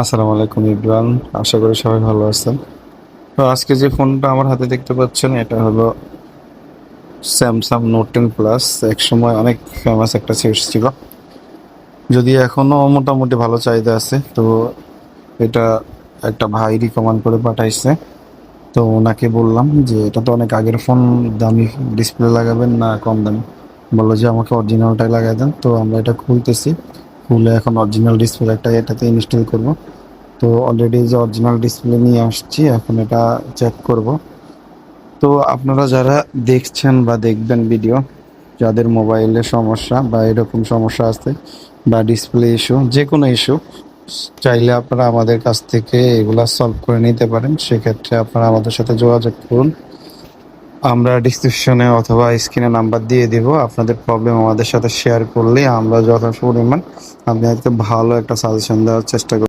আসসালামু আলাইকুম ইব্রান, আশা করি সবাই ভালো আছেন। তো আজকে যে ফোনটা আমার হাতে দেখতে পাচ্ছেন এটা হলো স্যামসাং নোট 10 প্লাস। এক সময় অনেক ফেমাস একটা সেট ছিল, যদি এখনো মোটামুটি ভালো চাহিদা আছে। তো এটা একটা ভাই রিকমেন্ড করে পাঠাইছে। তো ওনাকে বললাম যে এটা তো অনেক আগের ফোন, দামি ডিসপ্লে লাগাবেন না কম দামি? বললো যে আমাকে অরিজিনালটাই লাগাই দেন। তো আমরা এটা খুলতেছি, খুলে এখন অরিজিনাল ডিসপ্লে একটা এটাতে ইনস্টল করব। তো অলরেডি যে অরিজিনাল ডিসপ্লে নিয়ে আসছি, এখন এটা চেক করব। তো আপনারা যারা দেখছেন বা দেখবেন ভিডিও, যাদের মোবাইলে সমস্যা বা এরকম সমস্যা আছে বা ডিসপ্লে ইস্যু, যে কোনো ইস্যু, চাইলে আপনারা আমাদের কাছ থেকে এগুলা সলভ করে নিতে পারেন। সেক্ষেত্রে আপনারা আমাদের সাথে যোগাযোগ করুন। আমরা ডিসক্রিপশনে অথবা স্ক্রিনে নাম্বার দিয়ে দিব। আপনাদের প্রবলেম আমাদের সাথে শেয়ার করলে আমরা যথেষ্ট পরিমাণ আপনাদেরকে ভালো একটা সাজেশন দেওয়ার চেষ্টা করব।